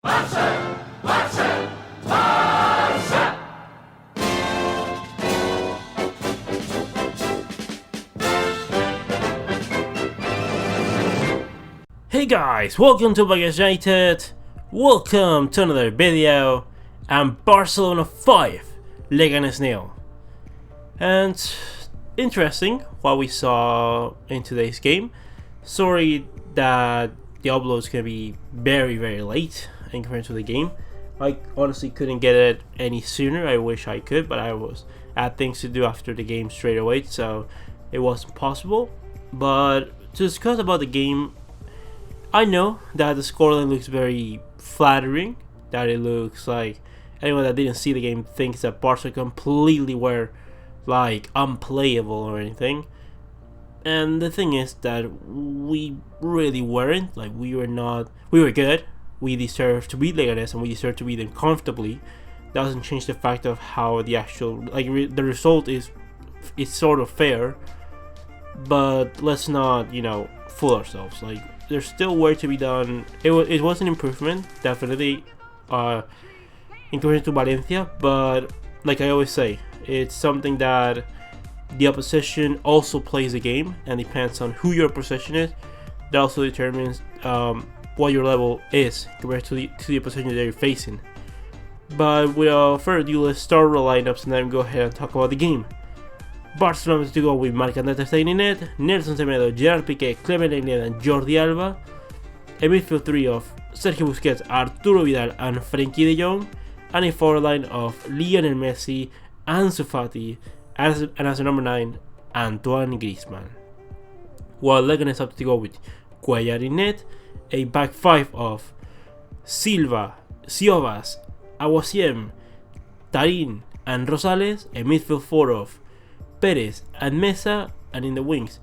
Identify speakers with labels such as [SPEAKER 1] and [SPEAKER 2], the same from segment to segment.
[SPEAKER 1] Barça! Barça! Barça!
[SPEAKER 2] Hey guys, welcome to Leganes United. Welcome to another video. And Barcelona 5, Leganes 0. And interesting what we saw in today's game. Sorry that the upload is gonna be very late in comparison to the game. I honestly couldn't get it any sooner. I wish I could, but I had things to do after the game straight away, so it wasn't possible. But to discuss about the game, I know that the scoreline looks very flattering, that it looks like anyone that didn't see the game thinks that Barca completely were like unplayable or anything. And the thing is that we really weren't. Like, we were good. We deserved to beat Leganes and we deserved to beat them comfortably. Doesn't change the fact of how the actual the result is. It's sort of fair, but let's not fool ourselves. Like, there's still work to be done. It was an improvement, definitely, in comparison to Valencia. But like I always say, it's something that the opposition also plays the game, and depends on who your opposition is. That also determines what your level is compared to the opposition that you're facing. But without further ado, let's start the lineups and then go ahead and talk about the game. Barcelona to go with Marc André ter Stegen in net, Nelson Semedo, Gerard Piqué, Clement Lenglet and Jordi Alba. A midfield three of Sergio Busquets, Arturo Vidal and Frenkie de Jong. And a forward line of Lionel Messi, Ansu Fati, and as a number 9, Antoine Griezmann. While Leganes have to go with Cuellar in net, a back 5 of Silva, Siobas, Aguasiem, Tarín and Rosales, a midfield 4 of Perez and Mesa, and in the wings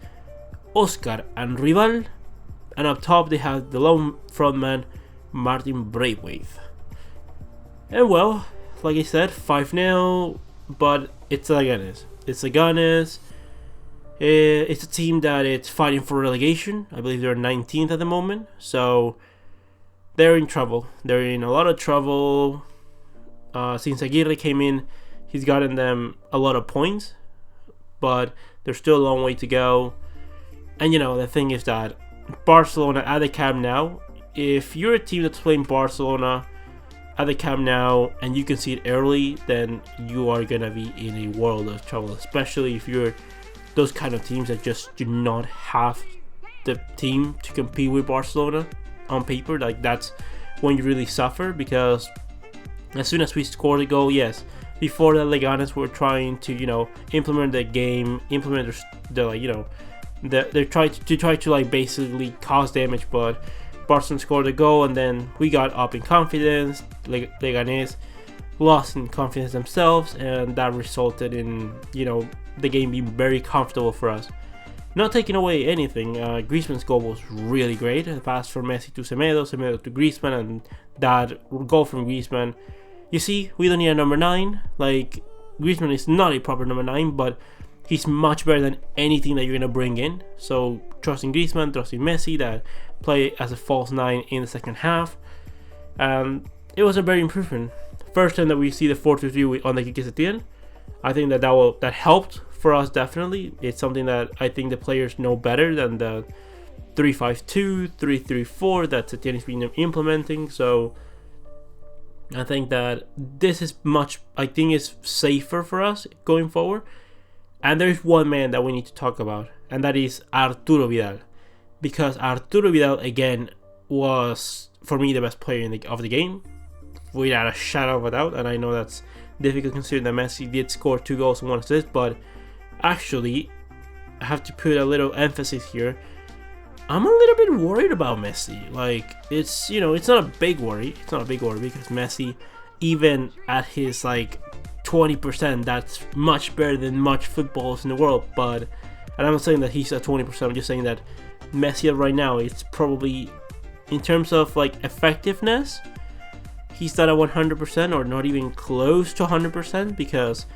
[SPEAKER 2] Oscar and Rival, and up top they have the lone frontman Martin Braithwaite. And well, like I said, 5-0, but it's Leganes. It's Leganes. It's a team that it's fighting for relegation. I believe they're 19th at the moment, so they're in trouble. They're in a lot of trouble. Since Aguirre came in, he's gotten them a lot of points, but there's still a long way to go. And the thing is that Barcelona at the Camp Nou, if you're a team that's playing Barcelona at the Camp Nou and you can see it early, then you are gonna be in a world of trouble, especially if you're those kind of teams that just do not have the team to compete with Barcelona on paper. Like, that's when you really suffer, because as soon as we score the goal, yes, before the Leganes were trying to implement the game, implement they try to basically cause damage, but Barcelona scored a goal and then we got up in confidence. Leganes lost in confidence themselves, and that resulted in the game being very comfortable for us. Not taking away anything, Griezmann's goal was really great. The pass from Messi to Semedo, Semedo to Griezmann, and that goal from Griezmann. You see, we don't need a number 9. Like, Griezmann is not a proper number 9, but he's much better than anything that you're gonna bring in. So trusting Griezmann, trusting Messi that play as a false 9 in the second half. It was a very improvement. First time that we see the 4-2-3 on the Quique Setién. I think that helped for us, definitely. It's something that I think the players know better than the 3-5-2, 3-3-4 that Setién has been implementing. So I think that this is is safer for us going forward. And there's one man that we need to talk about, and that is Arturo Vidal. Because Arturo Vidal, again, was, for me, the best player of the game, without a shadow of a doubt. And I know that's difficult considering that Messi did score 2 goals and 1 assist, but actually, I have to put a little emphasis here. I'm a little bit worried about Messi. Like, it's not a big worry. It's not a big worry because Messi, even at his 20%, that's much better than much footballs in the world. And I'm not saying that he's at 20%. I'm just saying that Messi right now, it's probably, in terms of effectiveness, he's not at 100% or not even close to 100%. Because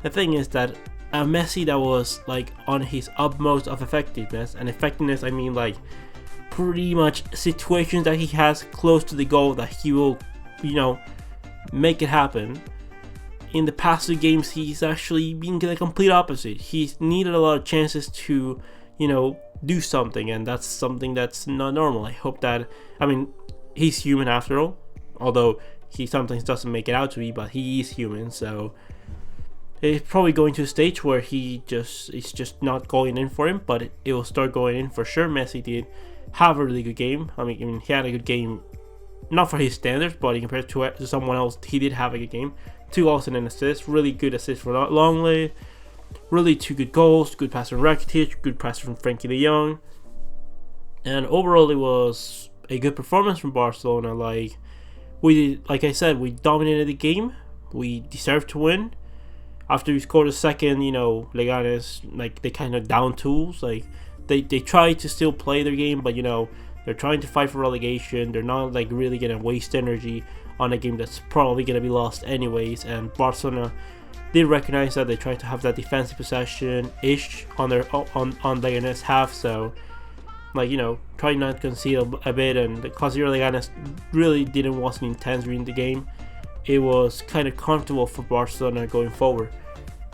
[SPEAKER 2] the thing is that a Messi that was on his utmost of effectiveness, and effectiveness I mean pretty much situations that he has close to the goal that he will make it happen. In the past 2 games, he's actually been the complete opposite. He's needed a lot of chances to, do something, and that's something that's not normal. I hope that, he's human after all, although he sometimes doesn't make it out to be, but he is human, so it's probably going to a stage where it's just not going in for him, but it will start going in for sure. Messi did have a really good game. He had a good game, not for his standards, but compared to someone else, he did have a good game. 2 goals and an assist, really good assist for Longley, really 2 good goals, good pass from Rakitic, good pass from Frankie de Jong, and overall it was a good performance from Barcelona. Like I said, we dominated the game, we deserved to win. After we scored a second, Leganes, they kind of down tools, they try to still play their game, but they're trying to fight for relegation. They're not really gonna waste energy on a game that's probably gonna be lost anyways. And Barcelona did recognize that. They tried to have that defensive possession ish on Leganes half, so try not to concede a bit. And because Leganes really wasn't intense during the game, it was kind of comfortable for Barcelona going forward.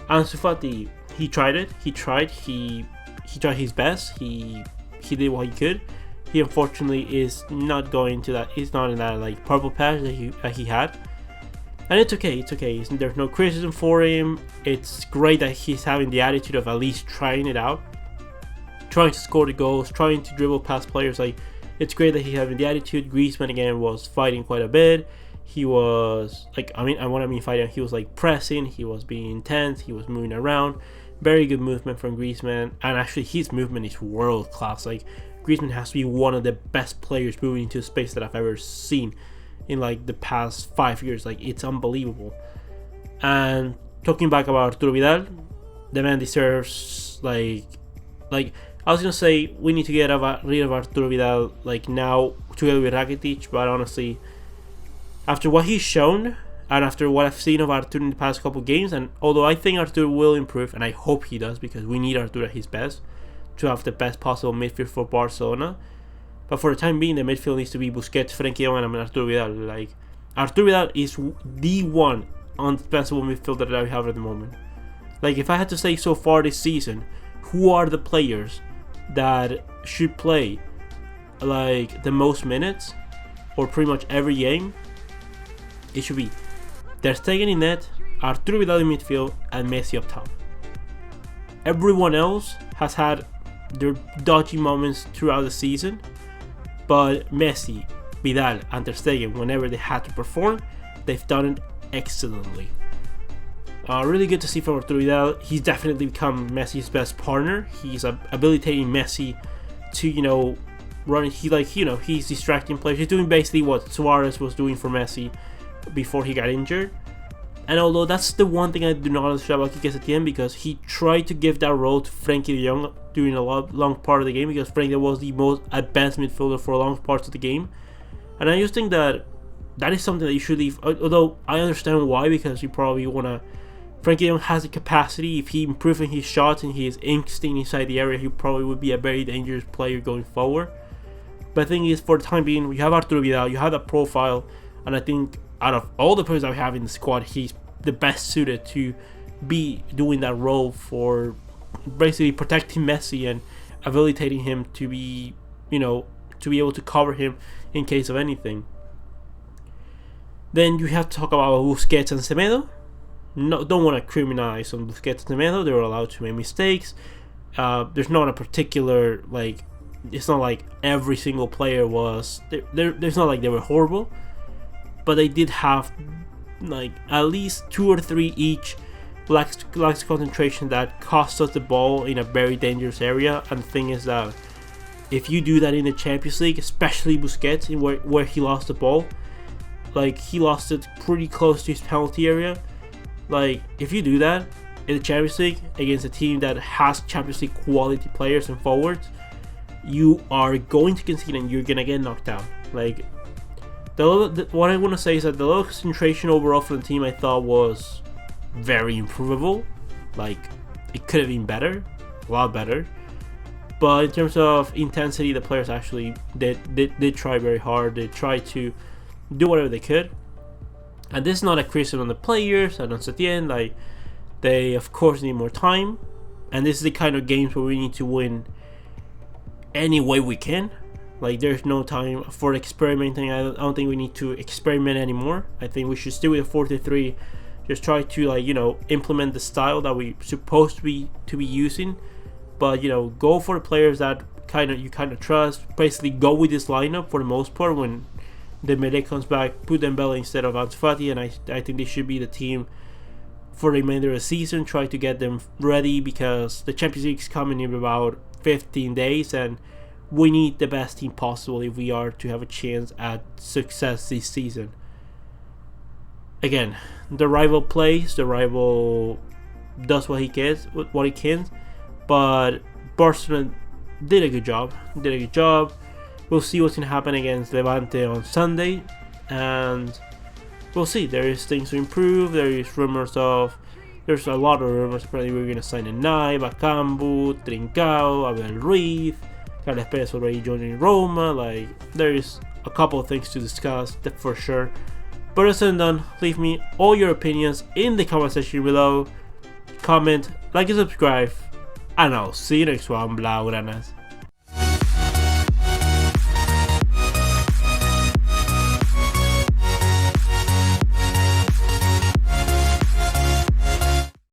[SPEAKER 2] Ansu Fati, he tried it. He tried his best. He did what he could. He unfortunately is not going to that. He's not in that purple patch that he had, and it's okay. It's okay. There's no criticism for him. It's great that he's having the attitude of at least trying it out, trying to score the goals, trying to dribble past players. It's great that he's having the attitude. Griezmann again was fighting quite a bit. He was fighting. He was pressing. He was being intense. He was moving around. Very good movement from Griezmann, and actually his movement is world class. Griezmann has to be one of the best players moving into space that I've ever seen in the past 5 years. It's unbelievable. And talking back about Arturo Vidal, the man deserves I was gonna say we need to get rid of Arturo Vidal now together with Rakitic, but honestly, after what he's shown and after what I've seen of Arturo in the past couple games, and although I think Arturo will improve, and I hope he does because we need Arturo at his best to have the best possible midfield for Barcelona. But for the time being, the midfield needs to be Busquets, Frenkie de Jong, and Arturo Vidal. Arturo Vidal is the one indispensable midfielder that we have at the moment. If I had to say so far this season, who are the players that should play the most minutes or pretty much every game, it should be Ter Stegen in net, Arturo Vidal in midfield, and Messi up top. Everyone else has had their dodgy moments throughout the season, but Messi, Vidal, and Ter Stegen, whenever they had to perform, they've done it excellently. Really good to see from Arturo Vidal. He's definitely become Messi's best partner. He's habilitating Messi to run. He's distracting players. He's doing basically what Suarez was doing for Messi before he got injured. And although that's the one thing I do not understand about Quique Setién, because he tried to give that role to Frenkie de Jong during a long part of the game, because Frenkie was the most advanced midfielder for long parts of the game. And I just think that is something that you should leave. Although I understand why, because you probably want to. Frenkie de Jong has the capacity. If he improves his shots and his instinct inside the area, he probably would be a very dangerous player going forward. But the thing is, for the time being, you have Arturo Vidal, you have that profile, and I think out of all the players that we have in the squad, he's the best suited to be doing that role for basically protecting Messi and habilitating him to be, to be able to cover him in case of anything. Then you have to talk about Busquets and Semedo. No, don't want to criminalize on Busquets and Semedo. They were allowed to make mistakes. There's not a particular it's not like every single player was. There's not like they were horrible, but they did have at least 2 or 3 each lacks concentration that cost us the ball in a very dangerous area. And the thing is that if you do that in the Champions League, especially Busquets, where he lost the ball, he lost it pretty close to his penalty area. If you do that in the Champions League against a team that has Champions League quality players and forwards, you are going to concede and you're gonna get knocked out. What I want to say is that the level of concentration overall for the team, I thought, was very improvable. It could have been better, a lot better. But in terms of intensity, the players actually did try very hard. They tried to do whatever they could. And this is not a criticism on the players and on Setien. Like, they of course need more time, and this is the kind of games where we need to win any way we can. Like, there's no time for experimenting. I don't think we need to experiment anymore. I think we should still with a 4-3. Just try to, like, you know, implement the style that we supposed to be using, but, you know, go for the players that you kind of trust. Basically, go with this lineup for the most part. When Dembele comes back, put Dembele instead of emphatic, and I think they should be the team for the remainder of the season. Try to get them ready, because the Champions League is coming in about 15 days, and we need the best team possible if we are to have a chance at success this season. Again, the rival plays, the rival does what he can, but Barcelona did a good job. We'll see what's gonna happen against Levante on Sunday, and we'll see. There is things to improve. There's a lot of rumors. Apparently, we're gonna sign a Nai, Bakambu, Trincao, Abel Ruiz, Carles Perez already joining Roma. Like, there is a couple of things to discuss, for sure. But other than done, leave me all your opinions in the comment section below. Comment, like, and subscribe, and I'll see you next one, Blaugranas.